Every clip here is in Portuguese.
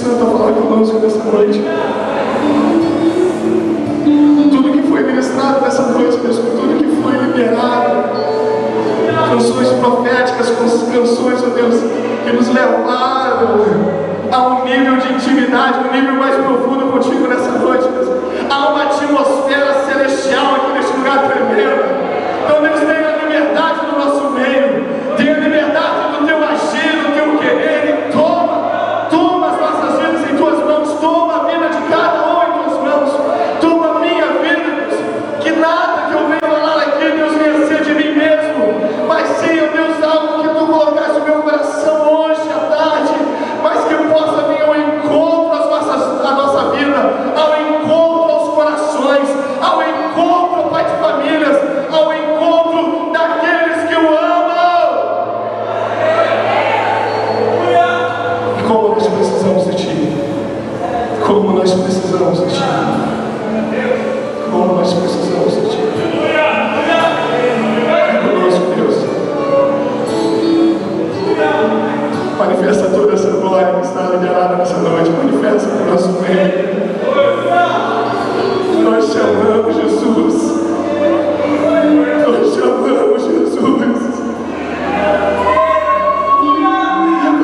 Santo a falar conosco nessa noite. Tudo que foi ministrado nessa noite, Deus, tudo que foi liberado, canções proféticas, canções, ó Deus, que nos levaram a um nível de intimidade, um nível mais profundo contigo nessa noite, Deus. Há uma atmosfera celestial aqui neste lugar tremendo. Então, Deus, tenha liberdade no nosso meio, tenha liberdade do teu agir, do teu querer, e toma as nossas vidas em tuas mãos, toma a vida de cada um em tuas mãos, toma a minha vida, Deus, que nada que eu venha falar aqui, Deus, venha ser de mim mesmo, mas sim, ó Deus, algo que tu colocaste no meu coração hoje à tarde, mas que possa vir ao encontro à nossa vida, ao encontro aos corações, ao encontro, Pai de famílias, ao encontro daqueles que o amam. E como nós precisamos de Ti, como nós precisamos de Ti, como nós precisamos de Ti. Conosco, Deus. Manifesta toda essa glória que está liberada nessa noite. Manifesta no nosso meio. Nós te amamos, Jesus. Nós te amamos, Jesus.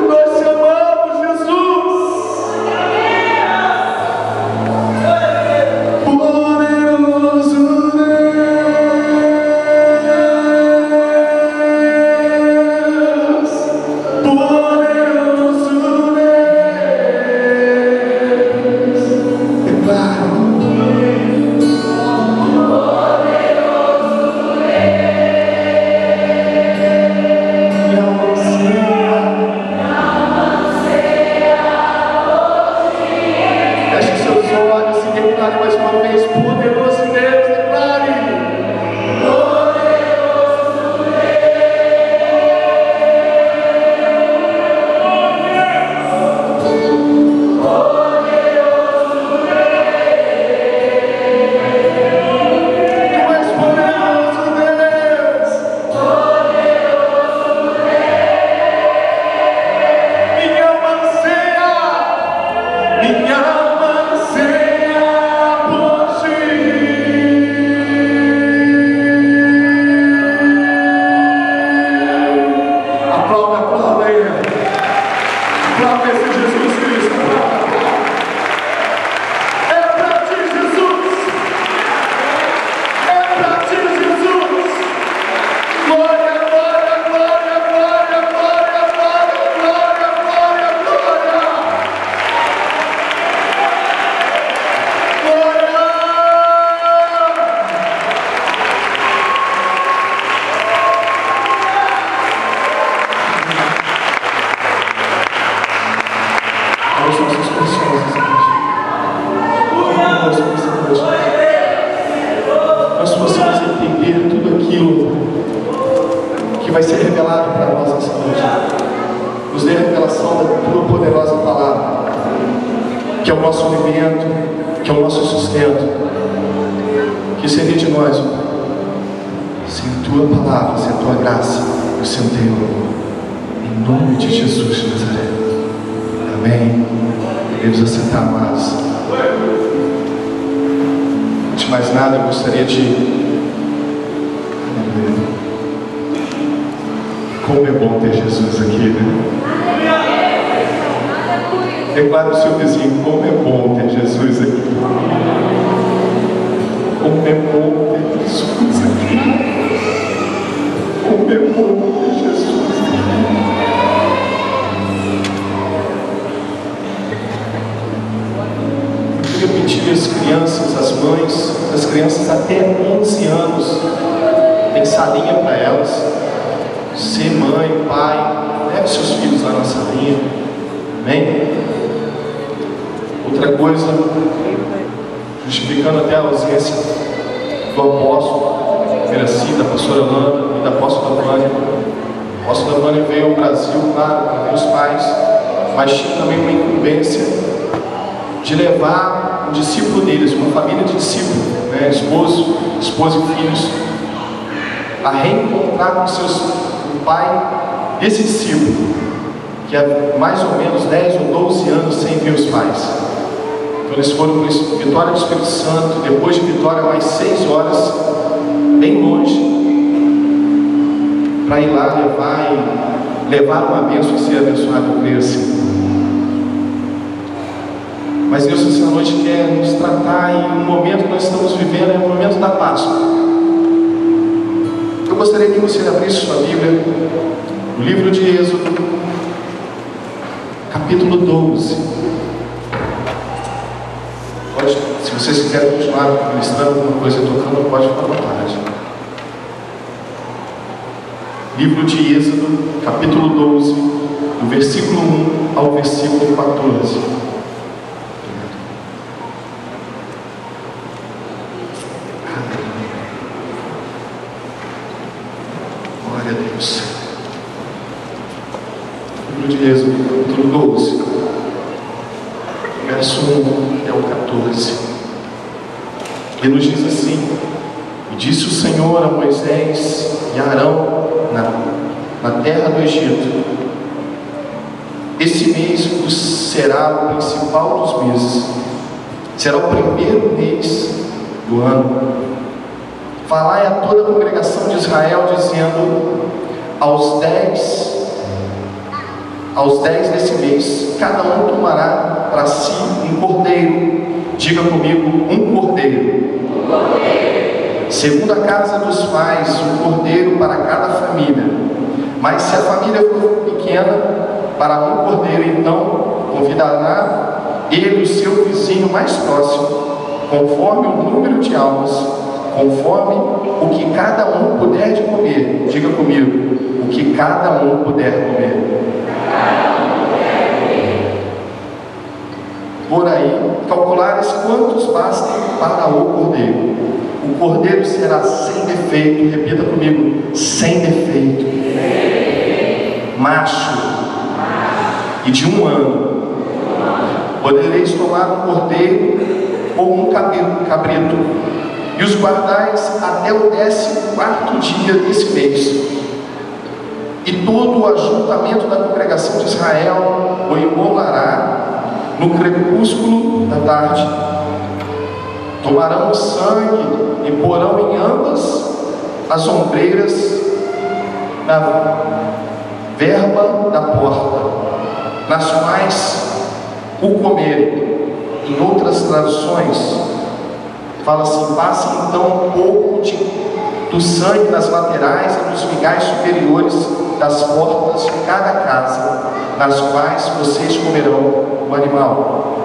Nós te amamos, Jesus. Poderoso Deus. Poderoso Deus. Declaro. Mais uma vez, poderoso Deus, declare. Poderoso Tu és poderoso Deus. Minha alma anseia, minha alma anseia. Aplauda Ele. Aplauda esse Jesus Cristo. É pra Ti, Jesus. É pra Ti, Jesus. Glória, glória, glória, glória, glória, glória, glória, glória, glória. Aos nossos corações, nós possamos entender tudo aquilo que vai ser revelado para nós nessa noite. Nos dê a revelação da Tua poderosa palavra, que é o nosso alimento, que é o nosso sustento. Que seria de nós, sem a Tua palavra, sem a Tua graça, o Seu Deus, em nome de Jesus de Nazaré. Amém. Devemos assentar, amados. Antes de mais nada, eu gostaria de... Como é bom ter Jesus aqui, né? Declara o seu vizinho, como é bom ter Jesus aqui. Como é bom ter Jesus aqui. Como é bom ter Jesus aqui. Pedir às crianças, às mães, as crianças até 11 anos, tem salinha para elas. Ser mãe, pai, leve seus filhos lá na salinha. Amém? Outra coisa, justificando até a ausência do apóstolo Miraci, da pastora Landa e da apóstola Vânia. A apóstola Vânia veio ao Brasil, claro, com meus pais, mas tinha também uma incumbência de levar um discípulo deles, uma família de discípulos, né, esposa e filhos, a reencontrar com o pai desse discípulo. que há mais ou menos 10 ou 12 anos sem ver os pais. Então eles foram para Vitória do Espírito Santo, depois de Vitória mais 6 horas, bem longe, para ir lá levar uma bênção e ser abençoado, eu creio assim. Mas Deus essa noite quer nos tratar em um momento que nós estamos vivendo, é o momento da Páscoa. Eu gostaria que você abrisse sua Bíblia no livro de Êxodo, capítulo 12. Pode, se vocês quiserem continuar ministrando alguma coisa tocando, pode ficar à vontade. Livro de Êxodo, capítulo 12, do versículo 1 ao versículo 14. Glória a Deus. Livro de Êxodo, capítulo 12, verso 1 ao 14. Ele nos diz assim: E disse o Senhor a Moisés e a Arão na terra do Egito: Esse mês vos será o principal dos meses, será o primeiro mês do ano. Falai a toda a congregação de Israel, dizendo: aos 10 desse mês, cada um tomará para si um cordeiro. Diga comigo: um cordeiro. Segundo a casa dos pais, um cordeiro para cada família. Mas se a família for pequena, para um cordeiro, então convidará ele o seu vizinho mais próximo, conforme o número de almas, conforme o que cada um puder de comer. Diga comigo: o que cada um puder comer. Por aí, calculares quantos bastem para o cordeiro. O cordeiro será sem defeito. Repita comigo: sem defeito. Macho. E de 1 ano. Podereis tomar um cordeiro ou um cabrito, e os guardais até o 14º dia desse mês. E todo o ajuntamento da congregação de Israel o imolará no crepúsculo da tarde. Tomarão o sangue e porão em ambas as ombreiras da verba da porta, nas quais o comerem. Em outras traduções fala assim: passem então um pouco do sangue nas laterais e nos vigais superiores das portas de cada casa, nas quais vocês comerão o animal.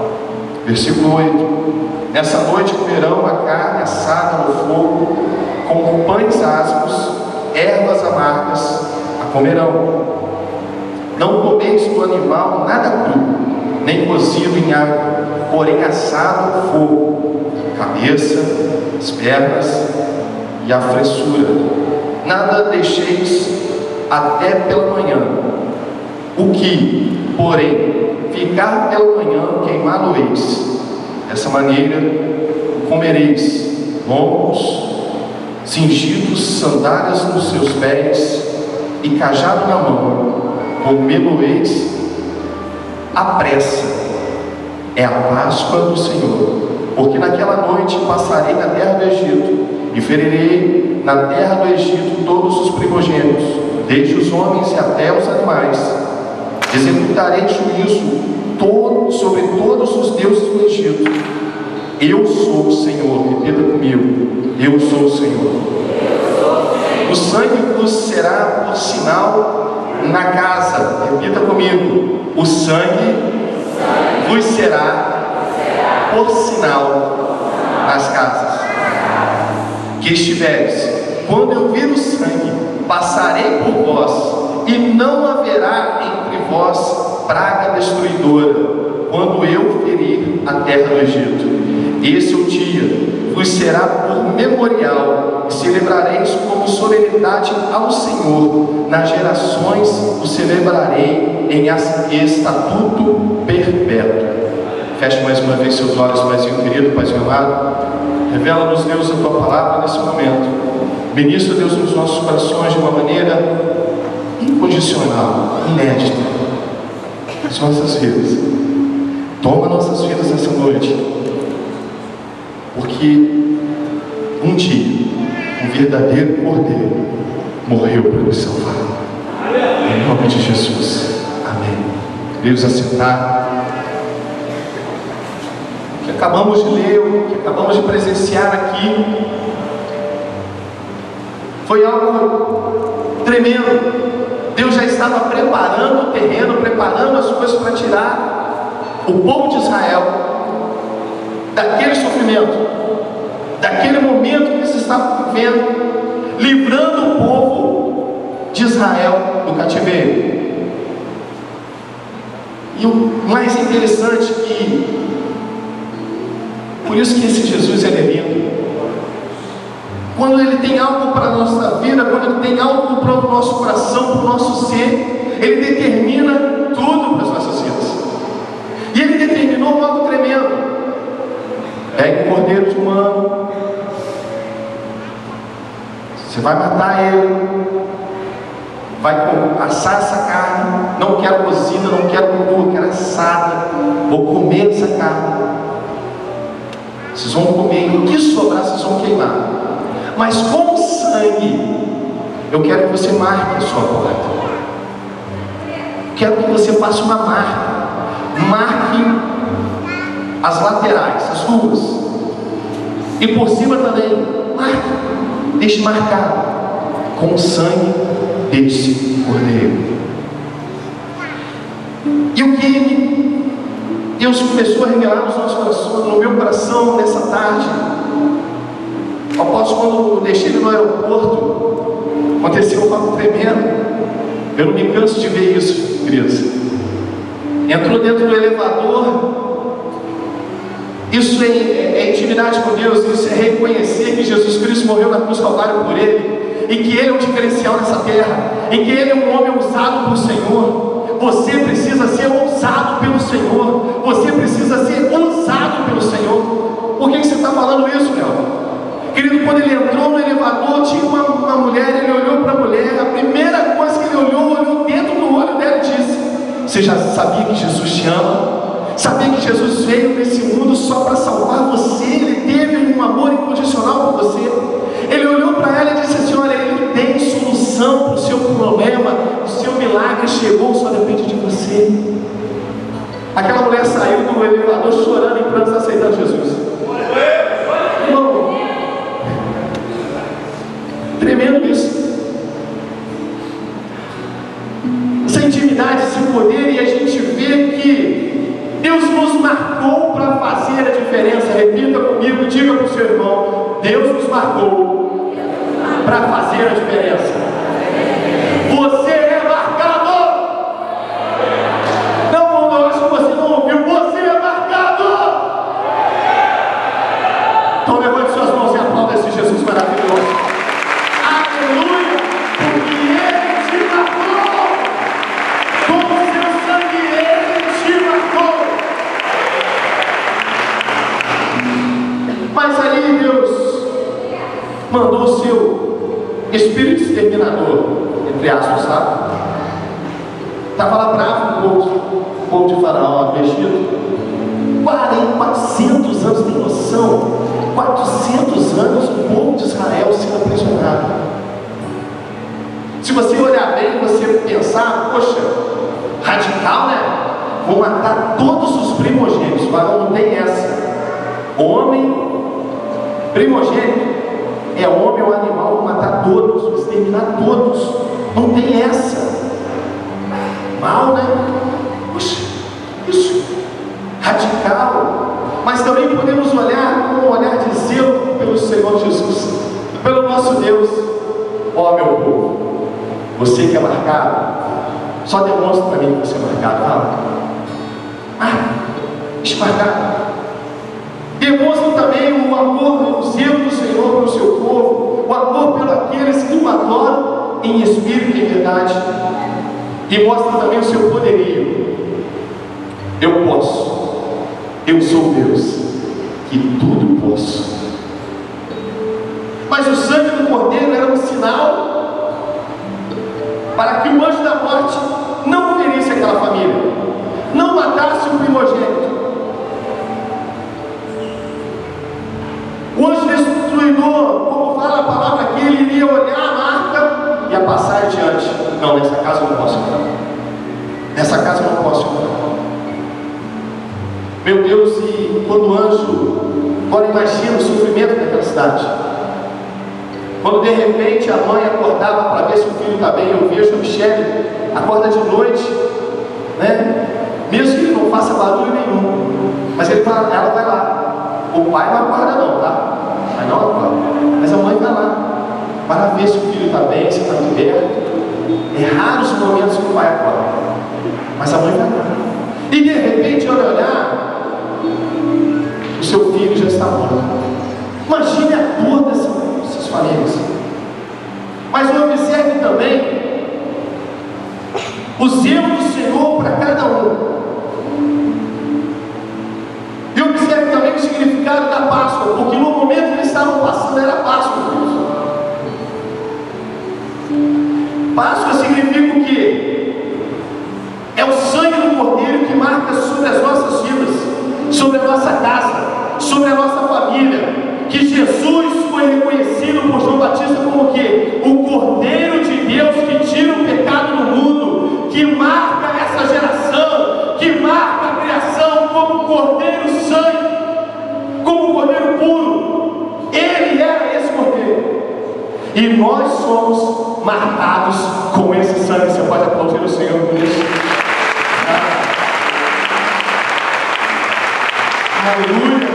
Versículo 8: Nessa noite comerão a carne assada no fogo, com pães asmos, ervas amargas a comerão. Não comeis do animal nada cru, nem cozido em água, porém assado no fogo, cabeça, as pernas e a fressura. Nada deixeis até pela manhã. O que, porém, ficar pela manhã, queimá-lo-eis. Dessa maneira comereis: lombos, cingidos, sandálias nos seus pés e cajado na mão. Comê-lo-eis à pressa. É a Páscoa do Senhor. Porque naquela noite passarei na terra do Egito, e ferirei na terra do Egito todos os primogênitos, desde os homens e até os animais. Executarei juízo sobre todos os deuses do Egito. Eu sou o Senhor. Repita comigo: eu sou o Senhor. O sangue vos será por sinal na casa. Repita comigo: o sangue vos será por sinal nas casas que estiveres. Quando eu vir o sangue, passarei por vós, e não haverá entre vós praga destruidora, quando eu ferir a terra do Egito. Esse o dia vos será por memorial, e celebrareis como solenidade ao Senhor. Nas gerações o celebrarei em estatuto perpétuo. Feche mais uma vez seus olhos, Paizinho querido, Paizinho amado. Revela-nos, Deus, a Tua palavra nesse momento. Ministra, Deus, nos nossos corações de uma maneira incondicional, inédita. as nossas vidas. Toma nossas vidas nessa noite, porque um dia um verdadeiro Cordeiro morreu para nos salvar. Em nome de Jesus, amém. Deus assentar. O que acabamos de ler, o que acabamos de presenciar aqui, foi algo tremendo. Deus já estava preparando o terreno, preparando as coisas para tirar o povo de Israel daquele sofrimento, daquele momento que eles estavam vivendo, livrando o povo de Israel do cativeiro. E o mais interessante que, por isso que esse Jesus ele é lindo. Quando ele tem algo para a nossa vida, quando ele tem algo para o nosso coração, para o nosso ser, ele determina tudo para as nossas vidas. E ele determinou algo tremendo. Pegue um cordeiro de um ano, você vai matar ele, vai assar essa carne. Não quero cozida, não quero crua, quero assada. Vou comer essa carne. Vocês vão comer, e o que sobrar vocês vão queimar. Mas com sangue, eu quero que você marque a sua porta. Quero que você faça uma marca. Marque as laterais, as ruas. E por cima também, marque. Deixe marcado com o sangue deste Cordeiro. E o que Deus começou a revelar nos nossos corações, no meu coração, nessa tarde, após quando eu deixei ele no aeroporto, aconteceu algo tremendo. Eu não me canso de ver isso, queridos. Entrou dentro do elevador. Isso é intimidade com Deus. Isso é reconhecer que Jesus Cristo morreu na cruz do Calvário por ele, e que ele é um diferencial nessa terra, e que ele é um homem usado pelo Senhor. Você precisa ser usado pelo Senhor. Você precisa ser usado pelo Senhor. Por que você está falando isso, Léo? Querido, quando ele entrou no elevador, tinha uma mulher. Ele olhou para a mulher. A primeira coisa que ele olhou dentro do olho dela e disse: você já sabia que Jesus te ama? Sabia que Jesus veio nesse mundo só para salvar você? Ele teve um amor incondicional por você. Ele olhou para ela e disse assim: olha, ele tem solução para o seu problema. O seu milagre chegou, só depende de você. Aquela mulher saiu do elevador chorando em prantos, aceitando Jesus. Irmão, tremendo isso. Essa intimidade, esse poder, e a gente vê que Deus nos marcou para fazer a diferença. Repita comigo, diga para o seu irmão: Deus nos marcou para fazer a diferença. Você é marcado. Não, eu acho que você não ouviu. Você é marcado. Então levante suas mãos e aplauda esse Jesus maravilhoso. Aleluia! Porque Ele te marcou. Com o seu sangue Ele te marcou. Mas ali Deus mandou o seu espírito exterminador, entre aspas, sabe? Estava lá bravo o povo de Faraó, mexido. 400 anos, tem noção? 400 anos o povo de Israel sendo aprisionado. Se você olhar bem, você pensar: poxa, radical, né? Vou matar todos os primogênitos. O Faraó não tem essa. Homem, primogênito, é homem ou animal, vou matar todos, vou exterminar todos. Não tem essa. Mal, né? Puxa, isso, radical. Mas também podemos olhar com um olhar de zelo pelo Senhor Jesus, pelo nosso Deus. Ó, meu povo, você que é marcado, só demonstra para mim que você é marcado. Deixa marcado. Demonstra também o amor, o zelo do Senhor pelo seu povo, o amor pelos aqueles que o adoram em espírito e em verdade. E mostra também o seu poderio. Eu posso, eu sou Deus, que tudo posso. Mas o sangue do Cordeiro era um sinal para que o anjo da morte não ferisse aquela família, Nessa casa eu não posso entrar. Meu Deus, e quando o anjo, agora imagina o sofrimento daquela cidade. Quando de repente a mãe acordava para ver se o filho está bem, eu vejo a Michele, acorda de noite, né? Mesmo que ele não faça barulho nenhum, mas ela vai lá. O pai não acorda não, tá? Mas não acorda. Mas a mãe vai lá para ver se o filho está bem, se está liberto. É raros os momentos que o pai acorda, mas a mãe vai lá. E de repente, olhar, o seu filho já está morto. Imagine a dor dessas famílias. Mas observe também o zelo do Senhor para cada um. E observe também o significado da Páscoa, porque no momento que eles estavam passando era Páscoa. Páscoa significa o quê? É o sangue do Cordeiro que marca sobre as nossas vidas, sobre a nossa casa, sobre a nossa família. Que Jesus foi reconhecido por João Batista como o quê? O Cordeiro de Deus que tira o pecado do mundo, que marca essa geração, que marca a criação como Cordeiro sangue, como Cordeiro puro. Ele era esse Cordeiro. E nós somos marcados com esse sangue. Você pode aplaudir o Senhor por isso? Aleluia!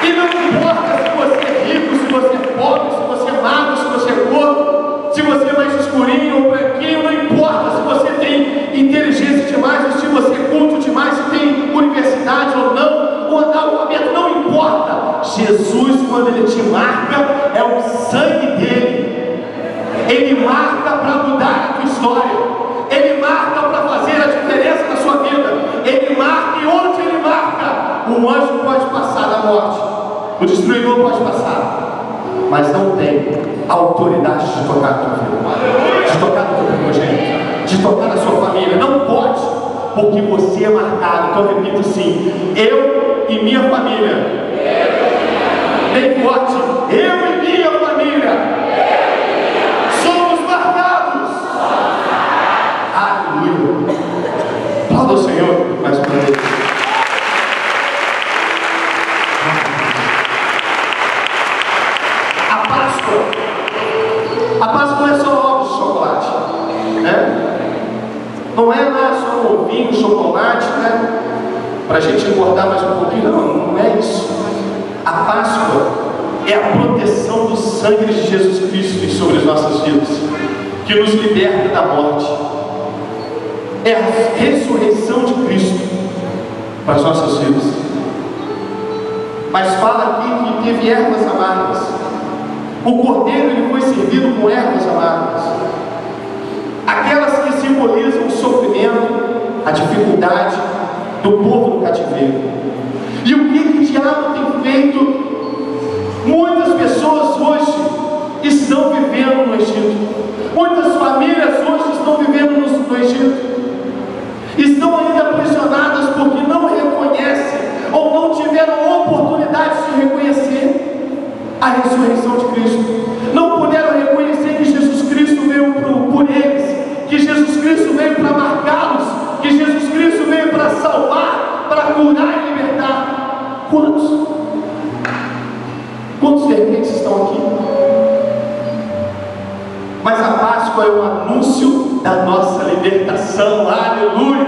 E não importa se você é rico, se você é pobre, se você é magro, se você é gordo, se você é mais escurinho ou branquinho, não importa se você tem inteligência demais, ou se você é culto demais, se tem universidade ou não, ou analfabeto, não importa. Jesus, quando Ele te marca, é o sangue dEle. Ele marca para mudar a tua história. Ele marca para fazer a diferença na sua vida. Ele marca, e onde Ele marca, o anjo pode passar da morte, o destruidor pode passar, mas não tem a autoridade de tocar na tua vida, de tocar no teu primogênito, de tocar na sua família. Não pode, porque você é marcado. Então eu repito assim: eu e minha família. Bem forte: eu e minha família somos marcados. Aleluia. Aplauda o Senhor mais uma vez. A Páscoa não é só ovos de chocolate, né? Não é lá só um ovinho, chocolate, né? Para a gente engordar mais um pouquinho. Não é isso. A Páscoa é a proteção do sangue de Jesus Cristo sobre as nossas vidas, que nos liberta da morte. É a ressurreição de Cristo para as nossas vidas. Mas fala aqui que teve ervas amargas. O cordeiro, ele foi servido com ervas amargas, aquelas que simbolizam o sofrimento, a dificuldade do povo do cativeiro. E o que o diabo tem feito? Muitas pessoas hoje estão vivendo no Egito. Muitas famílias hoje estão vivendo no Egito. Estão ainda aprisionadas porque não reconhecem ou não tiveram oportunidade de reconhecer a ressurreição de Cristo. Não puderam reconhecer que Jesus Cristo veio por eles, que Jesus Cristo veio para marcá-los, que Jesus Cristo veio para salvar, para curar e libertar. Quantos? Quantos de repente estão aqui? Mas a Páscoa é um anúncio da nossa libertação. Aleluia!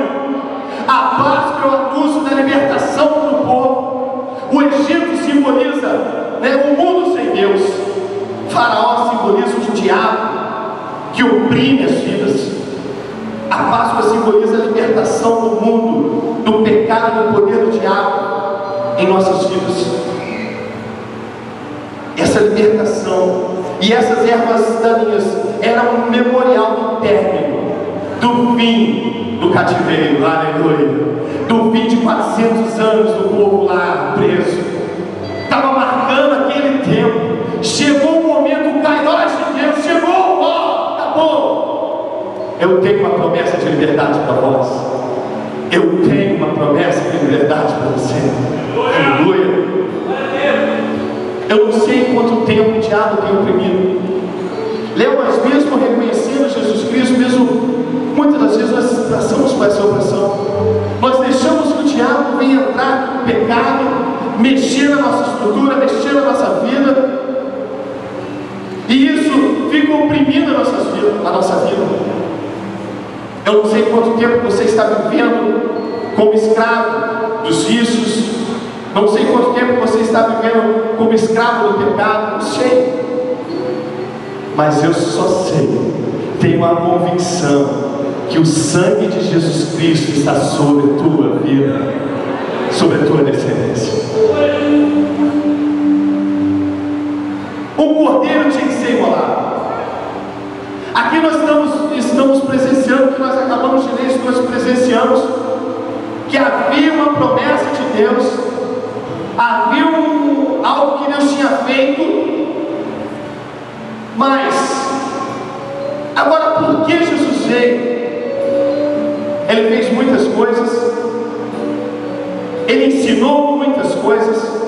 A Páscoa é o anúncio da libertação do povo. O Egito simboliza, né, o mundo sem Deus. Faraó simboliza o diabo que oprime as vidas. A Páscoa simboliza a libertação do mundo, do pecado e do poder do diabo em nossas vidas. Essa libertação e essas ervas daninhas eram um memorial do término, do fim do cativeiro. Aleluia! Do fim de 400 anos do povo lá preso. Estava marcando aquele tempo. Chegou o momento, o Kairos de Deus chegou, ó, acabou. Eu tenho uma promessa de liberdade para vós. Eu tenho uma promessa de liberdade para você. Aleluia! Eu não sei quanto tempo o diabo tem oprimido. Mas mesmo reconhecendo Jesus Cristo, mesmo muitas das vezes nós passamos por essa opressão. Nós deixamos que o diabo venha entrar no pecado, mexer na nossa estrutura, mexer na nossa vida, e isso fica oprimindo a nossa vida. Eu não sei quanto tempo você está vivendo como escravo dos vícios, não sei quanto tempo você está vivendo como escravo do pecado, não sei. Mas eu só sei, tenho a convicção que o sangue de Jesus Cristo está sobre a tua vida, sobre a tua descendência. O cordeiro tinha que ser imolado. Aqui nós estamos presenciando, que nós acabamos de ler, nós presenciamos que havia uma promessa de Deus, havia algo que Deus tinha feito, mas agora por que Jesus veio? Ele fez muitas coisas, Ele ensinou muitas coisas,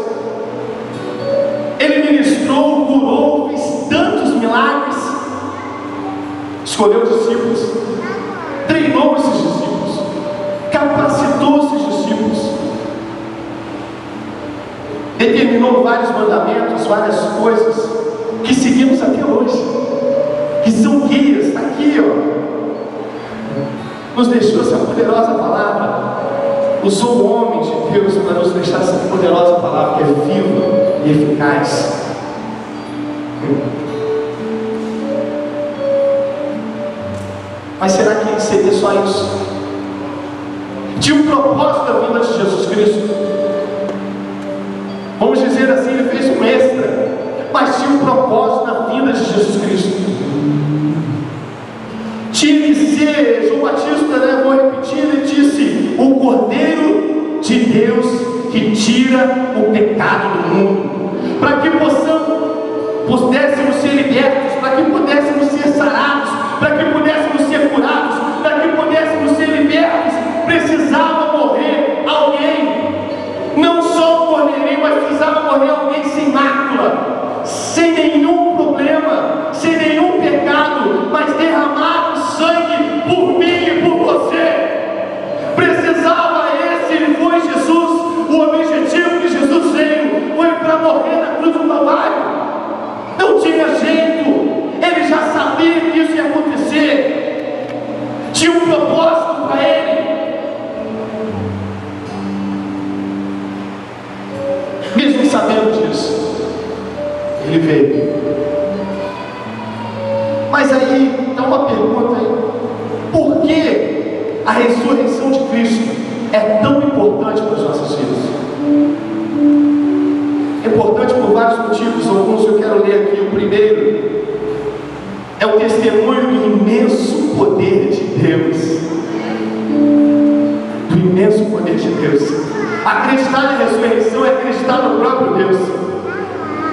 Ele ministrou, curou, fez tantos milagres, escolheu discípulos, treinou esses discípulos, capacitou esses discípulos, determinou vários mandamentos, várias coisas que seguimos até hoje, que são guias. Está aqui, nos deixou essa poderosa palavra, usou o homem de Deus para nos deixar essa poderosa palavra que é viva e eficaz. Mas será que seria só isso? Tinha um propósito da vinda de Jesus Cristo. Vamos dizer assim, ele fez um extra, mas tinha um propósito na vinda de Jesus Cristo. Tinha que ser, João Batista, vou repetir, ele disse: o Cordeiro de Deus que tira o pecado do mundo, para que pudéssemos ser libertos, para que pudéssemos ser sarados, para que pudéssemos ser curados, para que pudéssemos ser libertos, precisava morrer alguém, não só um cordeirinho, mas precisava morrer alguém sem mácula, sem nenhum problema, sem nenhum pecado, mas derramado sangue por mim e por você. Precisava ele foi Jesus. O objetivo que Jesus veio foi para morrer na cruz do Calvário. Não tinha jeito, ele já sabia que isso ia acontecer, tinha um propósito para ele. Mesmo sabendo disso, ele veio. Mas aí dá uma pergunta aí: por que a ressurreição de Cristo é tão importante para as nossas vidas? É importante por vários motivos, alguns eu quero ler aqui. O primeiro é o testemunho do imenso poder de Deus. Do imenso poder de Deus. Acreditar na ressurreição é acreditar no próprio Deus.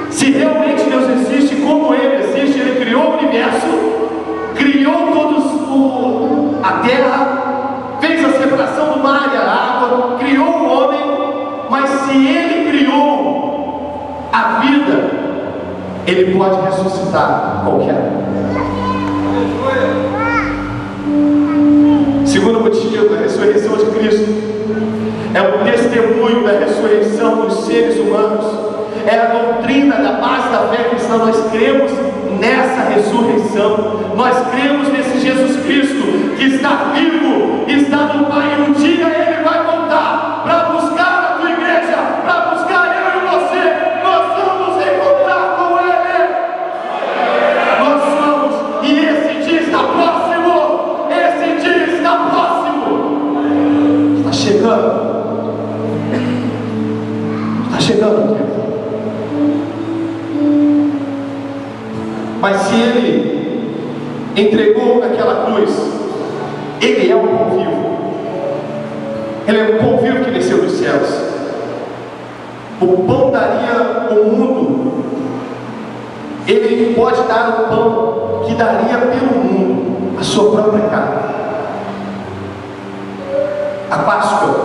Se realmente Deus existe, como Ele existe, Ele criou o universo, criou a terra, fez a separação do mar e a água, criou o homem, mas se Ele criou a vida, Ele pode ressuscitar qualquer. Segundo motivo da ressurreição de Cristo é o testemunho da ressurreição dos seres humanos, é a doutrina da base da fé cristã. Nós cremos nessa ressurreição, nós cremos nesse Jesus Cristo que está vivo, está no Pai, e um dia Ele vai voltar para buscar a tua igreja, para buscar eu e você. Nós vamos encontrar com Ele, nós somos, e esse dia está próximo, esse dia está próximo, está chegando o tempo. Mas se Ele entregou naquela cruz, Ele é o pão vivo, Ele é o pão vivo que desceu dos céus. O pão daria o mundo, Ele pode dar o pão que daria pelo mundo a sua própria carne. A Páscoa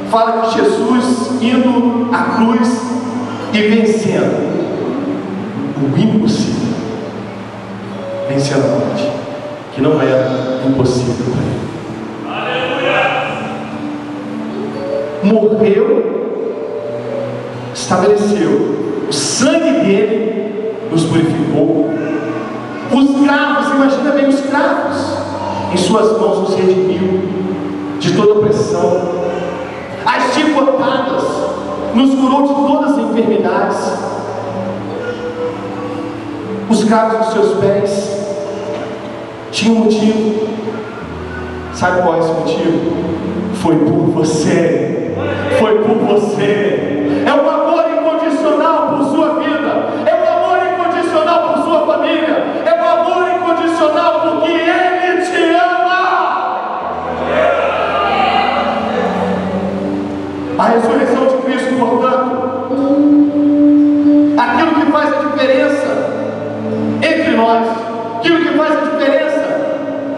fala que Jesus indo à cruz e vencendo o impossível, vencendo a morte. que não era impossível para ele. Morreu, estabeleceu, o sangue dele nos purificou. Os cravos, imagina bem os cravos, em suas mãos nos redimiu de toda opressão. As chicotadas nos curou de todas as enfermidades. Os cravos nos seus pés tinham um motivo. Sabe qual é esse motivo? Foi por você. Foi por você. É um amor incondicional por sua vida. É um amor incondicional por sua família. É um amor incondicional porque Ele te ama. A ressurreição de Cristo, portanto, aquilo que faz a diferença entre nós, aquilo que faz a diferença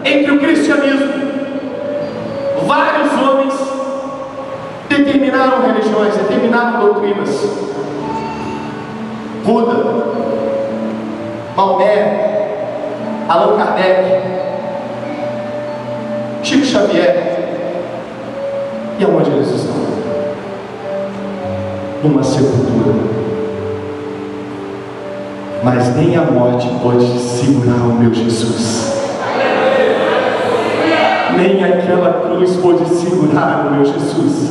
entre o cristianismo. Vários homens determinaram religiões, determinaram doutrinas. Buda, Maomé, Allan Kardec, Chico Xavier. E aonde eles estão? Numa sepultura. Mas nem a morte pode segurar o meu Jesus. Nem aquela cruz pode segurar o meu Jesus.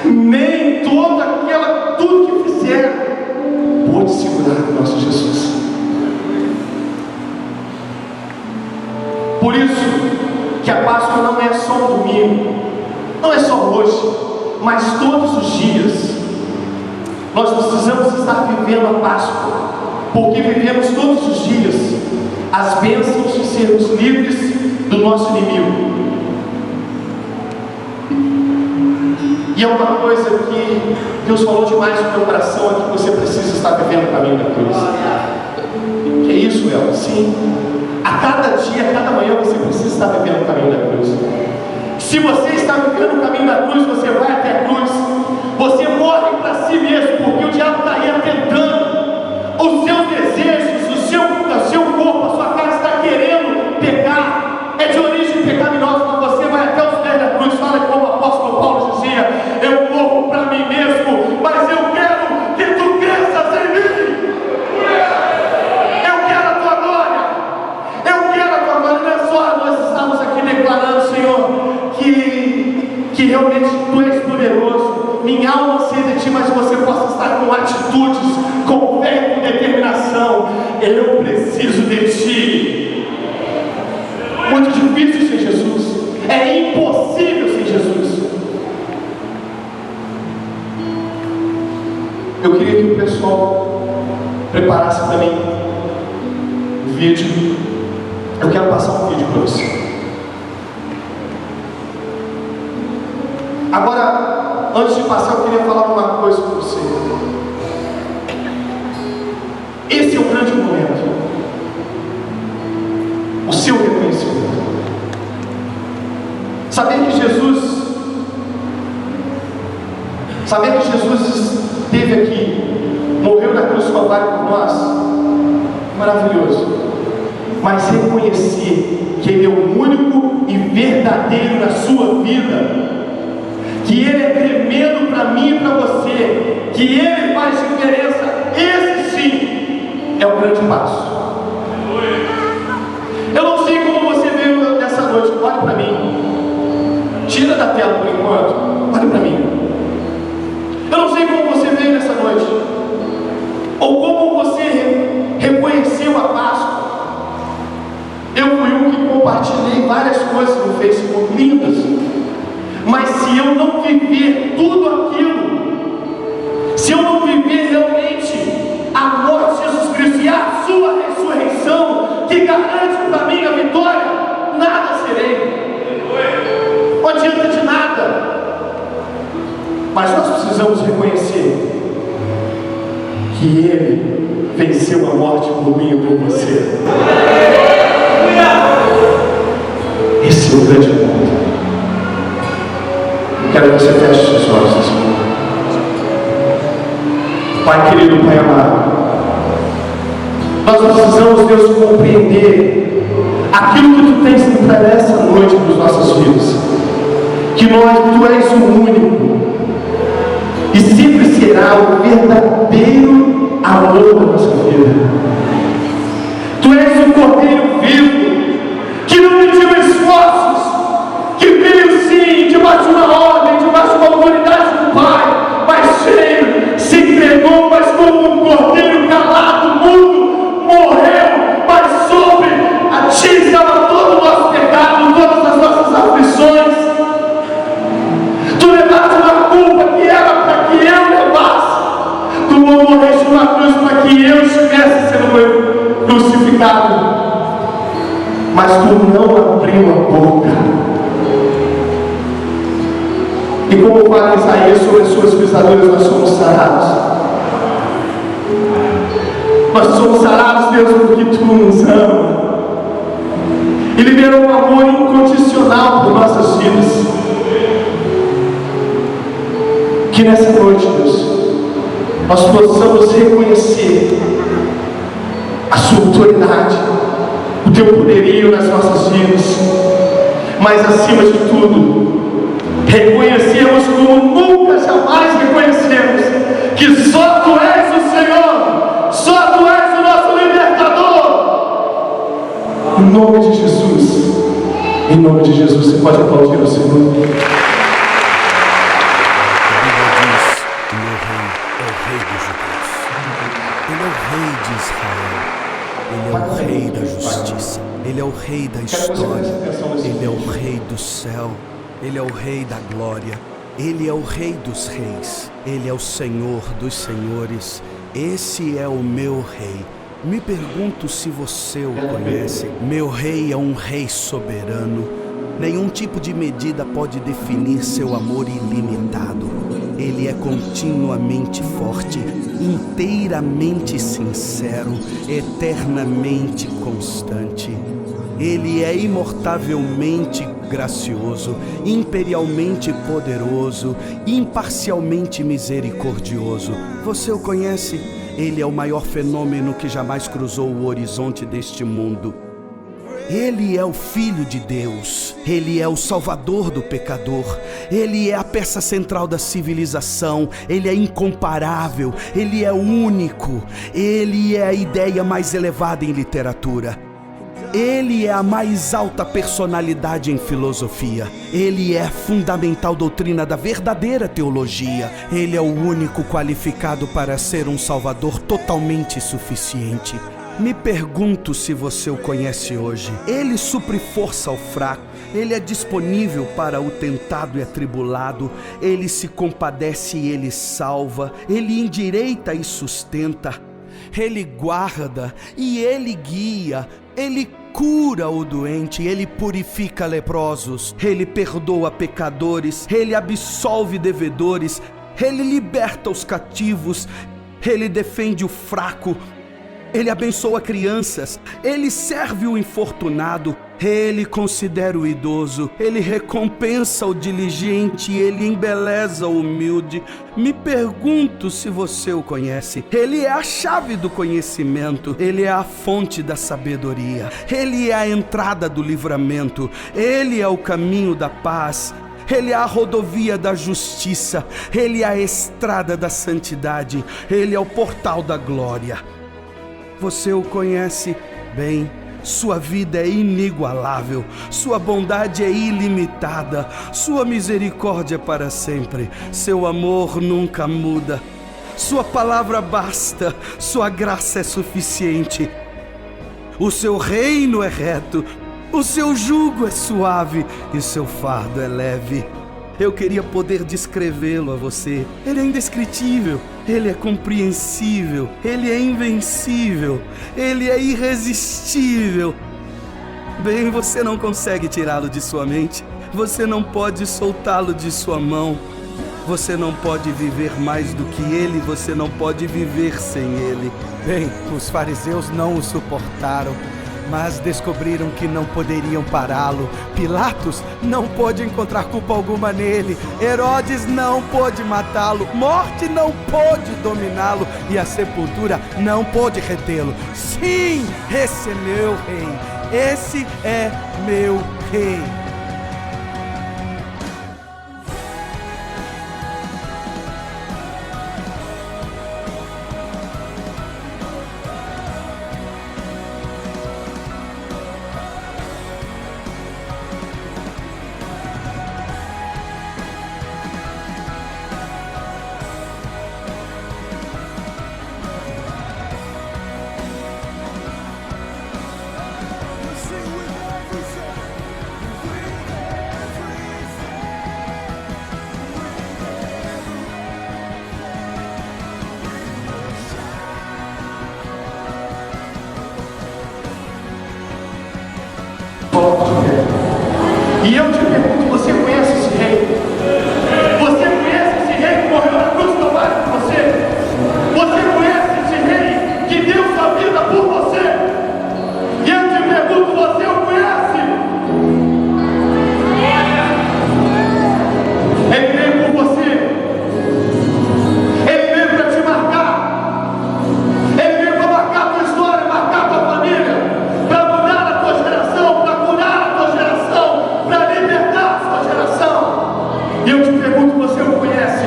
Nem toda aquela, tudo que fizer, pode segurar o nosso Jesus. Por isso que a Páscoa não é só um domingo, não é só hoje, mas todos os dias. Nós precisamos estar vivendo a Páscoa, porque vivemos todos os dias as bênçãos de sermos livres do nosso inimigo. E é uma coisa que Deus falou demais no meu coração, é que você precisa estar vivendo o caminho da cruz. Que é isso, El? Sim. A cada dia, a cada manhã, você precisa estar vivendo o caminho da cruz. Se você está vivendo o caminho da cruz, você vai até a cruz. Você morre para si mesmo, porque o diabo está aí atentando. Os seus desejos, o seu corpo, a sua carne está querendo pecar. É de origem pecaminosa, mas você vai até os pés da cruz. Fala como o apóstolo Paulo dizia: eu morro para mim mesmo, mas eu quero que tu cresças em mim. Eu quero a tua glória. Eu quero a tua glória. Não é só nós estamos aqui declarando, Senhor, que realmente tu és poderoso. Minha alma anseia de ti, mas você possa estar com atitudes, com fé e com determinação. Eu preciso de ti. Muito difícil sem Jesus. É impossível sem Jesus. Eu queria que o pessoal preparasse para mim um vídeo. Eu quero passar um vídeo para você. Agora, antes de passar, eu queria falar uma coisa para você. Esse é o grande momento. O seu reconhecimento. Saber que Jesus esteve aqui, morreu na cruz do Calvário por nós, maravilhoso. Mas reconhecer que Ele é o único e verdadeiro na sua vida, que Ele é tremendo para mim e para você, que Ele faz diferença, esse sim é o grande passo. Eu não sei como você veio nessa noite. Olhe para mim. Tira da tela por enquanto. Olhe para mim. Eu não sei como você veio nessa noite, ou como você reconheceu a Páscoa. Eu fui um que compartilhei várias coisas no Facebook, lindas. Mas se eu não viver tudo aquilo, se eu não viver realmente a morte de Jesus Cristo e a sua ressurreição, que garante para mim a vitória, nada serei. Não adianta de nada. Mas nós precisamos reconhecer que Ele venceu a morte por mim e por você. Esse é o grande ponto. Eu quero que você feche seus olhos nesse momento. Pai querido, Pai amado, nós precisamos, Deus, compreender aquilo que tu tens para essa noite para os nossos filhos, que tu és o único e sempre será o verdadeiro amor da nossa vida. Tu és o Cordeiro vivo, que não mediu esforços, que veio sim debaixo de uma ordem, debaixo de uma autoridade do Pai, mas veio, se entregou, mas como um cordeiro calado, mudo, morreu, mas sobre a ti estava todo o nosso pecado, todas as nossas aflições. Tu levaste uma culpa que era para que eu levasse. Tu morreste numa cruz para que eu estivesse sendo crucificado. Mas tu não abriu a boca. E como fala Isaías, sobre as suas pisaduras nós somos sarados. Nós somos sarados, Deus, porque tu nos ama. E liberou um amor incondicional por nossas vidas. Que nessa noite, Deus, nós possamos reconhecer a sua autoridade, o teu poderio nas nossas vidas, mas acima de tudo, reconhecemos como nunca jamais reconhecemos que só tu és o Senhor, só tu és o nosso libertador. Em nome de Jesus, em nome de Jesus, você pode aplaudir o Senhor. Ele é o rei da justiça, ele é o rei da história, ele é o rei do céu, ele é o rei da glória, ele é o rei dos reis, ele é o Senhor dos senhores, esse é o meu rei. Me pergunto se você o conhece. Meu rei é um rei soberano. Nenhum tipo de medida pode definir seu amor ilimitado. Ele é continuamente forte, inteiramente sincero, eternamente constante. Ele é imortavelmente gracioso, imperialmente poderoso, imparcialmente misericordioso. Você o conhece? Ele é o maior fenômeno que jamais cruzou o horizonte deste mundo. Ele é o Filho de Deus, Ele é o Salvador do pecador, Ele é a peça central da civilização, Ele é incomparável, Ele é único, Ele é a ideia mais elevada em literatura. Ele é a mais alta personalidade em filosofia. Ele é a fundamental doutrina da verdadeira teologia. Ele é o único qualificado para ser um salvador totalmente suficiente. Me pergunto se você o conhece hoje. Ele supre força ao fraco. Ele é disponível para o tentado e atribulado. Ele se compadece e ele salva. Ele endireita e sustenta. Ele guarda e ele guia. Ele cura o doente, ele purifica leprosos, ele perdoa pecadores, ele absolve devedores, ele liberta os cativos, ele defende o fraco, ele abençoa crianças, ele serve o infortunado, ele considera o idoso, ele recompensa o diligente, ele embeleza o humilde. Me pergunto se você o conhece. Ele é a chave do conhecimento, ele é a fonte da sabedoria, ele é a entrada do livramento, ele é o caminho da paz, ele é a rodovia da justiça, ele é a estrada da santidade, ele é o portal da glória. Você o conhece bem. Sua vida é inigualável, sua bondade é ilimitada, sua misericórdia é para sempre, seu amor nunca muda, sua palavra basta, sua graça é suficiente. O seu reino é reto, o seu jugo é suave e seu fardo é leve. Eu queria poder descrevê-lo a você. Ele é indescritível, ele é compreensível, ele é invencível, ele é irresistível. Bem, você não consegue tirá-lo de sua mente, você não pode soltá-lo de sua mão. Você não pode viver mais do que ele, você não pode viver sem ele. Bem, os fariseus não o suportaram, mas descobriram que não poderiam pará-lo. Pilatos não pôde encontrar culpa alguma nele. Herodes não pôde matá-lo. Morte não pôde dominá-lo. E a sepultura não pôde retê-lo. Sim, esse é meu rei. Esse é meu Rei. E eu te pergunto, você conhece esse rei? Você conhece esse rei que morreu na cruz do Calvário por você? Você conhece esse rei que deu sua vida por você? E eu te pergunto, você o conhece? Ele veio por você. Ele veio para te marcar. Ele veio para marcar a tua história, marcar a tua família, para mudar a tua geração, para curar a tua geração, para libertar a sua geração. E eu te pergunto, você o conhece?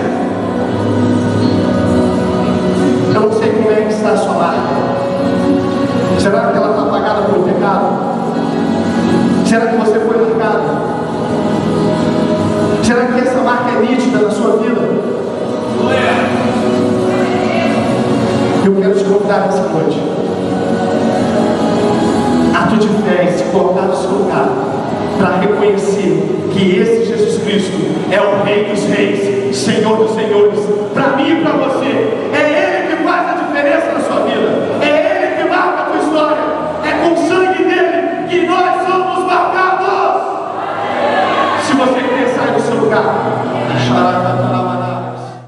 Eu não sei como é que está a sua marca. Será que ela está apagada pelo pecado? Será que você foi marcado? Será que essa marca é nítida na sua vida? Eu quero te convidar nessa noite. Ato de fé e se colocar no seu lugar para reconhecer que esse Jesus Cristo é o Rei dos Reis, Senhor dos Senhores, para mim e para você. É Ele que faz a diferença na sua vida. É Ele que marca a tua história. É com o sangue dele que nós somos marcados. Se você quer sair do seu lugar,